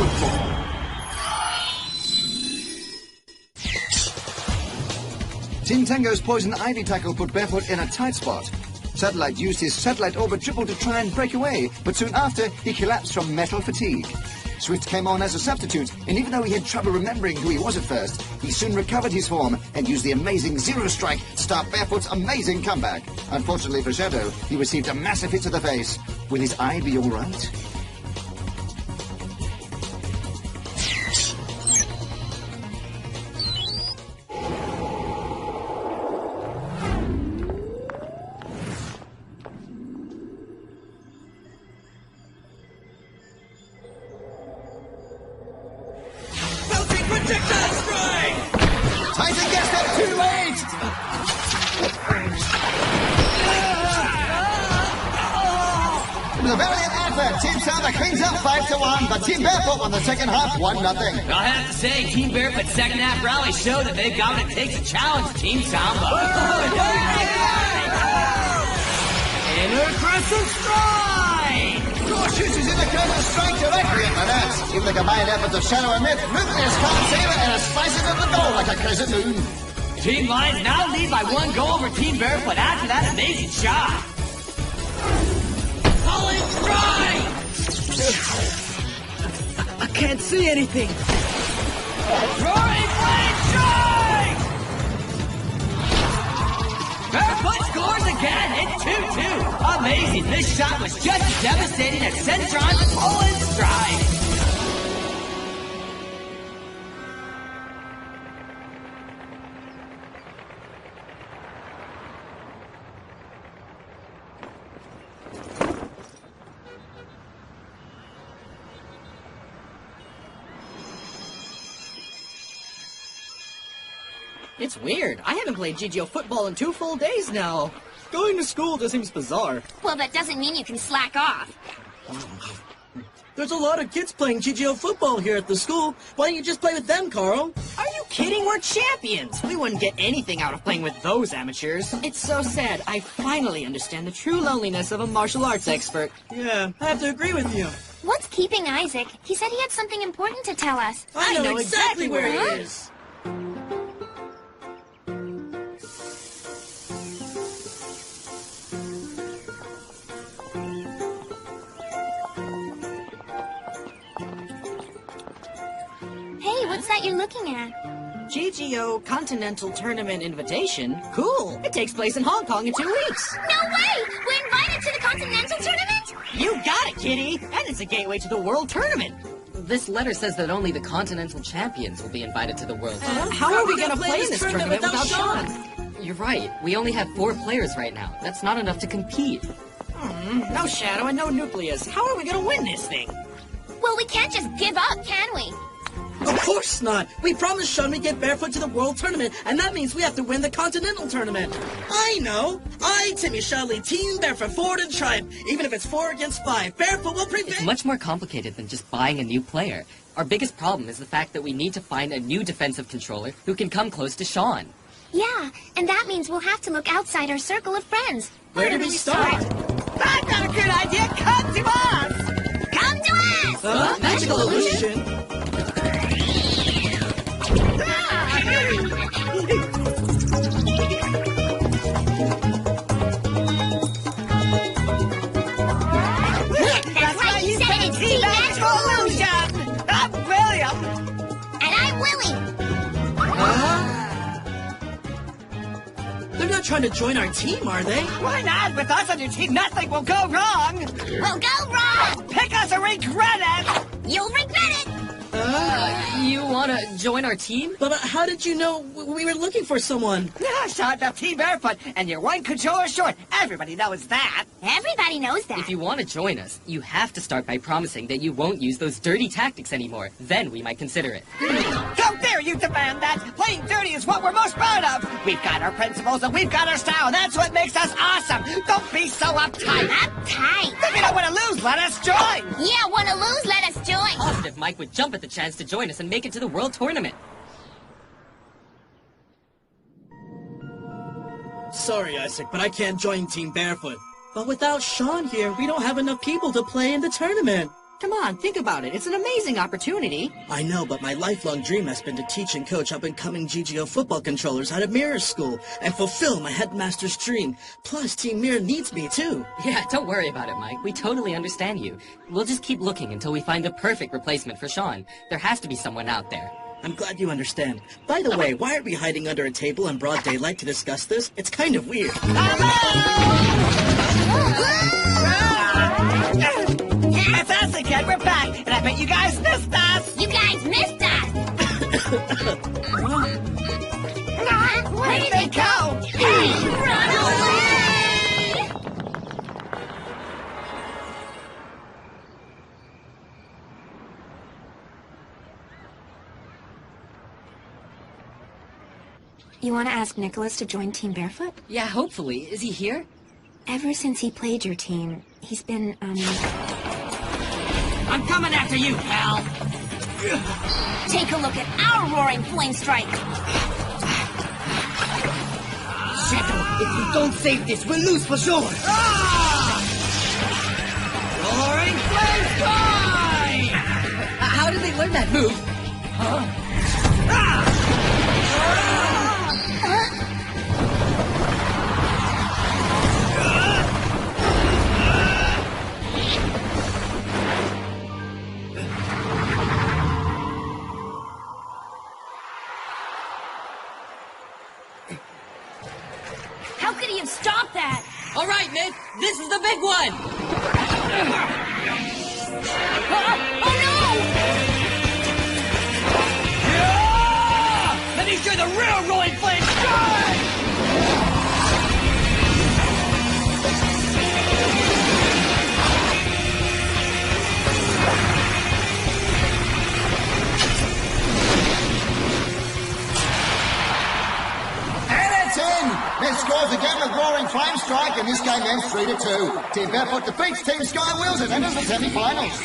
football. Team Tango's poison ivy tackle put Barefoot in a tight spot. Satellite used his satellite orbit triple to try and break away, but soon after, he collapsed from metal fatigue. Swift came on as a substitute, and even though he had trouble remembering who he was at first, he soon recovered his form and used the amazing Zero Strike to start Barefoot's amazing comeback. Unfortunately for Shadow, he received a massive hit to the face. Will his eye be all right? Team Barefoot won the second half, 1-0. I have to say, Team Barefoot's second half rally showed that they've got what it takes to challenge Team Samba. Inner Crescent Strike! Score shoots in the Crescent Strike directly at the net. Even the combined efforts of Shadow and Myth, Ruthless can't save it and it slices at the goal like a crescent moon. Team Lions now lead by 1 goal over Team Barefoot after that amazing shot. Falling Strike! I can't see anything. Roaring Flame Strike! Barefoot scores again. It's 2-2. Amazing. This shot was just as devastating as Centron's Poland Strike. It's weird. I haven't played GGO football in 2 full days now. Going to school just seems bizarre. Well, that doesn't mean you can slack off. There's a lot of kids playing GGO football here at the school. Why don't you just play with them, Carl? Are you kidding? We're champions. We wouldn't get anything out of playing with those amateurs. It's so sad. I finally understand the true loneliness of a martial arts expert. Yeah, I have to agree with you. What's keeping Isaac? He said he had something important to tell us. I know exactly where he is. What's that you're looking at? GGO Continental Tournament Invitation? Cool. It takes place in Hong Kong in 2 weeks. No way! We're invited to the Continental Tournament? You got it, kitty! And it's a gateway to the World Tournament. This letter says that only the Continental Champions will be invited to the World Tournament. How are we going to play in this tournament without Sean? You're right. We only have 4 players right now. That's not enough to compete. No Shadow and no Nucleus. How are we going to win this thing? Well, we can't just give up, can we? Of course not. We promised Sean we'd get Barefoot to the World Tournament, and that means we have to win the Continental Tournament. I know. Timmy shall lead Team Barefoot forward and triumph. Even if it's 4 against 5, Barefoot will prevail. It's much more complicated than just buying a new player. Our biggest problem is the fact that we need to find a new defensive controller who can come close to Sean. Yeah, and that means we'll have to look outside our circle of friends. Where do we start? I've got a good idea. Come to us! Come to us! Magical illusion? That's right, you said it's Team Magical Illusion! I'm William! And I'm Willie! They're not trying to join our team, are they? Why not? With us on your team, nothing will go wrong! We'll go wrong! Pick us or regret it! You'll regret it! You want to join our team? But how did you know we were looking for someone? Shot up Team Barefoot, and you're 1 controller short. Everybody knows that. Everybody knows that. If you want to join us, you have to start by promising that you won't use those dirty tactics anymore. Then we might consider it. How dare you demand that? Playing dirty is what we're most proud of. We've got our principles and we've got our style. That's what makes us awesome. Don't be so uptight. Uptight? If you don't want to lose, let us join. Yeah, want to lose? Let us join. Positive Mike would jump at the chance to join us and make it to the World Tournament. Sorry, Isaac, but I can't join Team Barefoot. But without Sean here, we don't have enough people to play in the tournament. Come on, think about it. It's an amazing opportunity. I know, but my lifelong dream has been to teach and coach up-and-coming GGO football controllers out of Mirror School and fulfill my headmaster's dream. Plus, Team Mirror needs me, too. Yeah, don't worry about it, Mike. We totally understand you. We'll just keep looking until we find the perfect replacement for Sean. There has to be someone out there. I'm glad you understand. By the way, why are we hiding under a table in broad daylight to discuss this? It's kind of weird. It's us again, we're back, and I bet you guys missed us! You guys missed us! Where did they go? Hey, run away! You want to ask Nicholas to join Team Barefoot? Yeah, hopefully. Is he here? Ever since he played your team, he's been, I'm coming after you, pal. Take a look at our roaring flame strike! Shadow, if we don't save this, we'll lose for sure! Roaring Flame Strike! How did they learn that move? How could he have stopped that? All right, Myth, this is the big one! Oh no! Let me show the real Roaring Flame Strike! Myth scores again with Roaring Flame Strike, and this game ends 3-2. Team Barefoot defeats Team Sky Wheels and enters the semi-finals.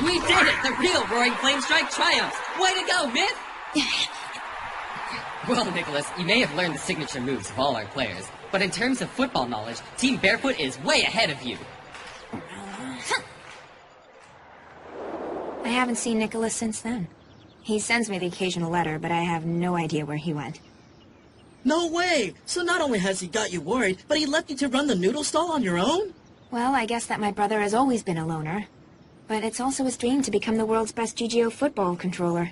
We did it! The real Roaring Flame Strike triumphs! Way to go, Myth! Well, Nicholas, you may have learned the signature moves of all our players, but in terms of football knowledge, Team Barefoot is way ahead of you. I haven't seen Nicholas since then. He sends me the occasional letter, but I have no idea where he went. No way! So not only has he got you worried, but he left you to run the noodle stall on your own? Well, I guess that my brother has always been a loner. But it's also his dream to become the world's best GGO football controller.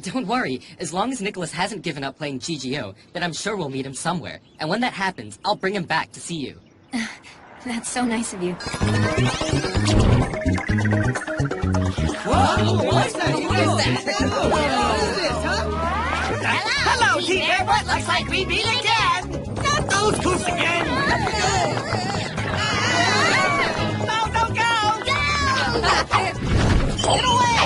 Don't worry, as long as Nicholas hasn't given up playing GGO, then I'm sure we'll meet him somewhere. And when that happens, I'll bring him back to see you. That's so nice of you. Hello, Team Barefoot! Looks like we meet again! Not those cooks again! No, don't go! Get away!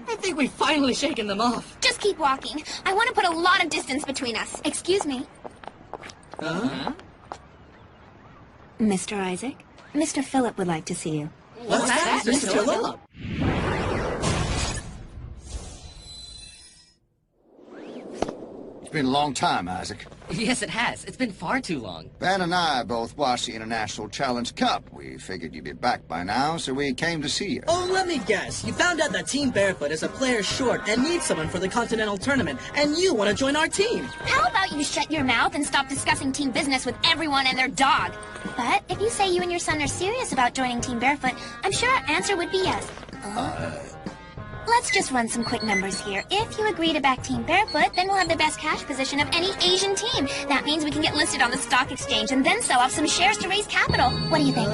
I think we've finally shaken them off. Just keep walking. I want to put a lot of distance between us. Excuse me. Mr. Isaac, Mr. Phillip would like to see you. What's that, Mr. Phillip? It's been a long time, Isaac. Yes, it has. It's been far too long. Ben and I both watched the International Challenge Cup. We figured you'd be back by now, so we came to see you. Oh, let me guess. You found out that Team Barefoot is a player short and needs someone for the Continental Tournament, and you want to join our team. How about you shut your mouth and stop discussing team business with everyone and their dog? But if you say you and your son are serious about joining Team Barefoot, I'm sure our answer would be yes. Let's just run some quick numbers here. If you agree to back Team Barefoot, then we'll have the best cash position of any Asian team. That means we can get listed on the stock exchange and then sell off some shares to raise capital. What do you think?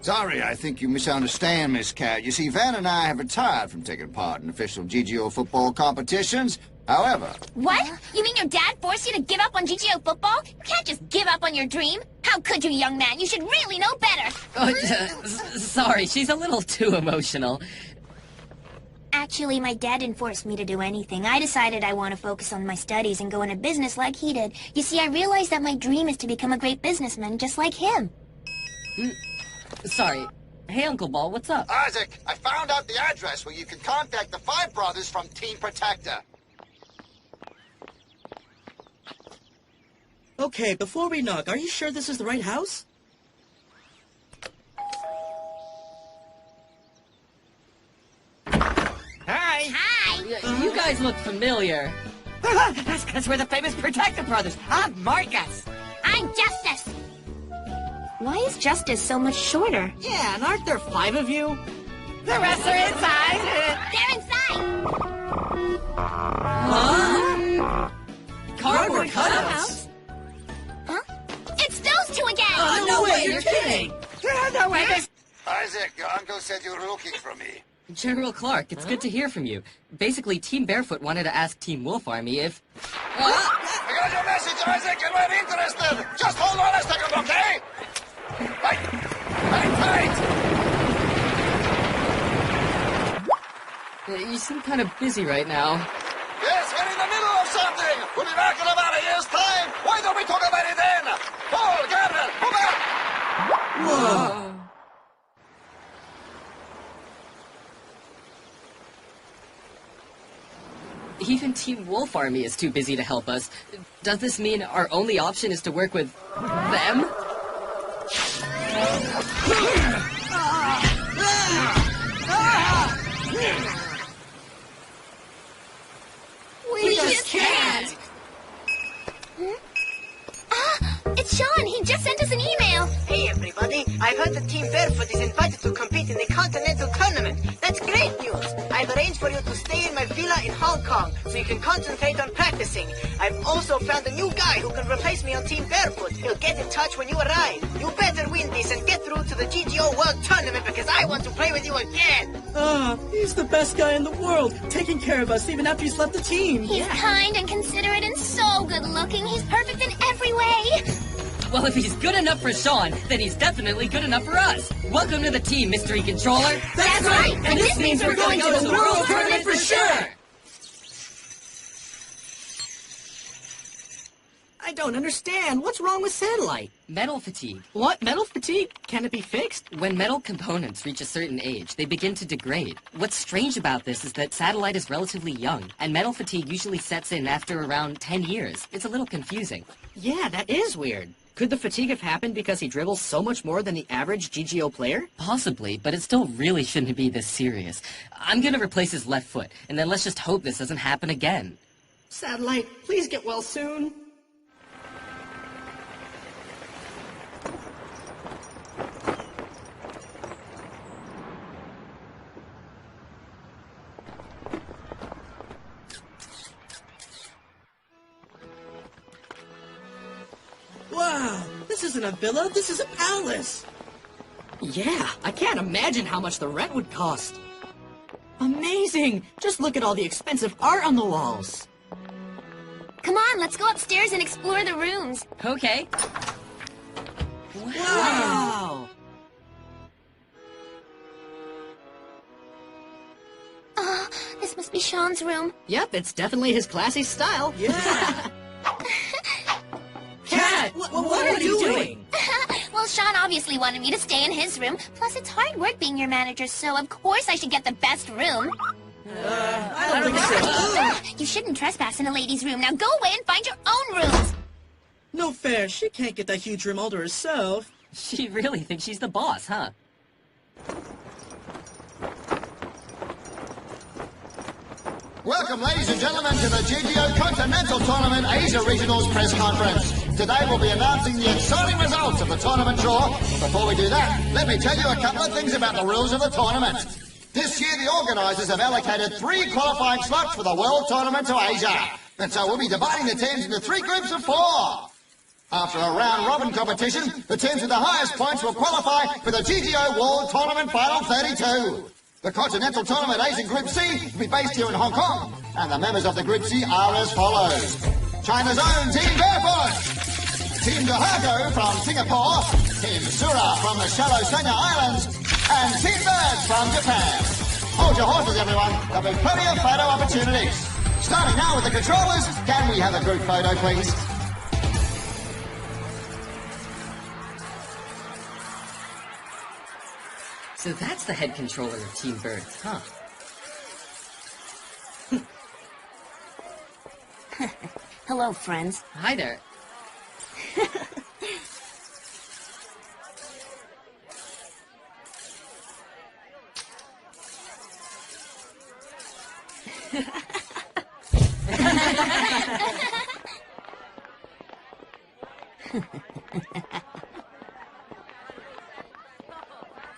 Sorry, I think you misunderstand, Miss Cat. You see, Van and I have retired from taking part in official GGO football competitions. However... What? You mean your dad forced you to give up on GGO football? You can't just give up on your dream. How could you, young man? You should really know better. Oh, sorry, she's a little too emotional. Actually, my dad didn't force me to do anything. I decided I want to focus on my studies and go into business like he did. You see, I realized that my dream is to become a great businessman just like him. Sorry. Hey, Uncle Ball, what's up? Isaac, I found out the address where you can contact the 5 brothers from Team Protector. Okay, before we knock, are you sure this is the right house? Hi. Hi! You guys look familiar. That's because we're the famous Protector Brothers. I'm Marcus. I'm Justice! Why is Justice so much shorter? Yeah, and aren't there 5 of you? The rest are inside. They're inside! Cardboard cutouts? Huh? It's those two again! No way, you're kidding! No way. This... Isaac, your uncle said you were looking for me. General Clark, it's good to hear from you. Basically, Team Barefoot wanted to ask Team Wolf Army if... I got your message, Isaac, and we're interested. Just hold on a second, okay? Right. You seem kind of busy right now. Yes, we're in the middle of something. We'll be back in about a year's time. Why don't we talk about it then? Paul, Gabriel, come back. Whoa! Even Team Wolf Army is too busy to help us. Does this mean our only option is to work with... them? We just can't! It's Sean! He just sent us an email! Hey, everybody. I heard that Team Barefoot is invited to compete in the Continental Tournament. That's great news. I've arranged for you to stay in my villa in Hong Kong so you can concentrate on practicing. I've also found a new guy who can replace me on Team Barefoot. He'll get in touch when you arrive. You better win this and get through to the GGO World Tournament because I want to play with you again. He's the best guy in the world, taking care of us even after he's left the team. He's kind and considerate and so good looking. He's perfect in every way. Well, if he's good enough for Sean, then he's definitely good enough for us. Welcome to the team, Mystery Controller. That's right, and this means we're going to the World Tournament for sure. I don't understand. What's wrong with Satellite? Metal fatigue. What? Metal fatigue? Can it be fixed? When metal components reach a certain age, they begin to degrade. What's strange about this is that Satellite is relatively young, and metal fatigue usually sets in after around 10 years. It's a little confusing. Yeah, that is weird. Could the fatigue have happened because he dribbles so much more than the average GGO player? Possibly, but it still really shouldn't be this serious. I'm gonna replace his left foot, and then let's just hope this doesn't happen again. Satellite, please get well soon. Wow, this isn't a villa, this is a palace. Yeah, I can't imagine how much the rent would cost. Amazing! Just look at all the expensive art on the walls. Come on, let's go upstairs and explore the rooms. Okay. Wow! Oh, this must be Sean's room. Yep, it's definitely his classy style. Yeah. Cat, what are you doing? Well, Sean obviously wanted me to stay in his room. Plus, it's hard work being your manager, so of course I should get the best room. I don't think so. You shouldn't trespass in a lady's room. Now go away and find your own rooms. No fair, she can't get that huge room all to herself. She really thinks she's the boss, huh? Welcome, ladies and gentlemen, to the GGO Continental Tournament Asia Regionals Press Conference. Today we'll be announcing the exciting results of the tournament draw. Before we do that, let me tell you a couple of things about the rules of the tournament. This year, the organisers have allocated 3 qualifying slots for the World Tournament to Asia. And so we'll be dividing the teams into 3 groups of 4. After a round-robin competition, the teams with the highest points will qualify for the GGO World Tournament Final 32. The Continental Tournament Asian Group C will be based here in Hong Kong, and the members of the Group C are as follows. China's own Team Barefoot, Team Dahago from Singapore, Team Sura from the Shallow Sanya Islands, and Team Bird from Japan. Hold your horses, everyone. There'll be plenty of photo opportunities. Starting now with the controllers, can we have a group photo, please? So that's the head controller of Team Birds, huh? Hello, friends. Hi there.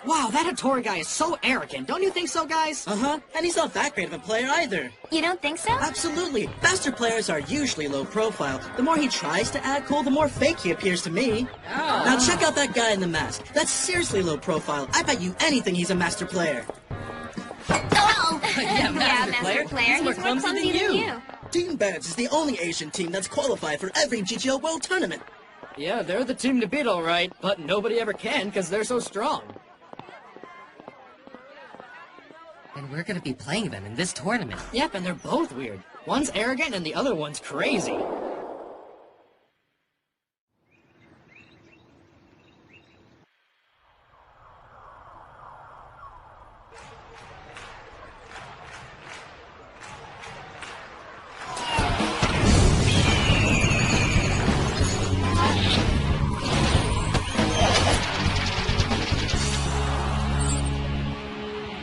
Wow, that Hattori guy is so arrogant. Don't you think so, guys? Uh-huh, and he's not that great of a player either. You don't think so? Absolutely. Faster players are usually low profile. The more he tries to act cool, the more fake he appears to me. Oh. Now check out that guy in the mask. That's seriously low profile. I bet you anything he's a master player. Oh! Yeah, master player. He's more clumsy than you. Team Bennett is the only Asian team that's qualified for every GGO World Tournament. Yeah, they're the team to beat, all right. But nobody ever can because they're so strong. And we're gonna be playing them in this tournament. Yep, and they're both weird. One's arrogant and the other one's crazy.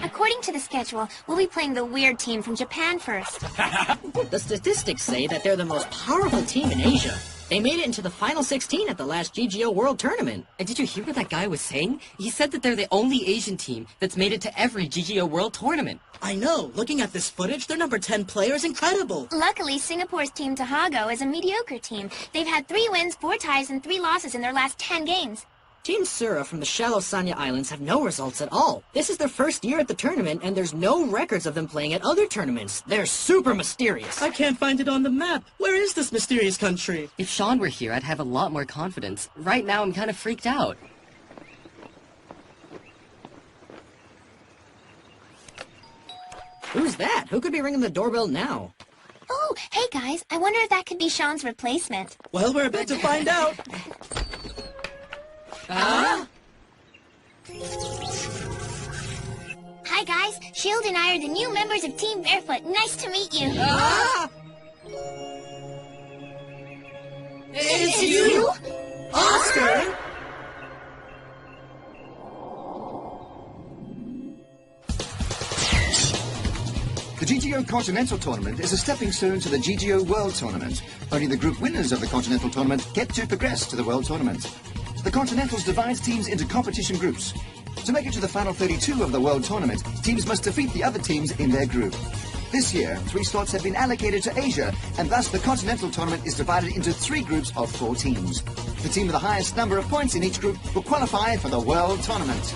According to the schedule, we'll be playing the weird team from Japan first. The statistics say that they're the most powerful team in Asia. They made it into the final 16 at the last GGO World Tournament. And did you hear what that guy was saying? He said that they're the only Asian team that's made it to every GGO World Tournament. I know. Looking at this footage, their number 10 player is incredible. Luckily, Singapore's team Tahago is a mediocre team. They've had 3 wins, 4 ties, and 3 losses in their last 10 games. Team Sura from the shallow Sanya Islands have no results at all. This is their first year at the tournament, and there's no records of them playing at other tournaments. They're super mysterious. I can't find it on the map. Where is this mysterious country? If Sean were here, I'd have a lot more confidence. Right now, I'm kind of freaked out. Who's that? Who could be ringing the doorbell now? Oh, hey guys, I wonder if that could be Sean's replacement. Well, we're about to find out. Huh? Hi guys, Shield and I are the new members of Team Barefoot. Nice to meet you. It's you? Oscar? The GGO Continental Tournament is a stepping stone to the GGO World Tournament. Only the group winners of the Continental Tournament get to progress to the World Tournament. The Continentals divides teams into competition groups. To make it to the final 32 of the World Tournament, teams must defeat the other teams in their group. This year, 3 slots have been allocated to Asia, and thus the Continental Tournament is divided into 3 groups of 4 teams. The team with the highest number of points in each group will qualify for the World Tournament.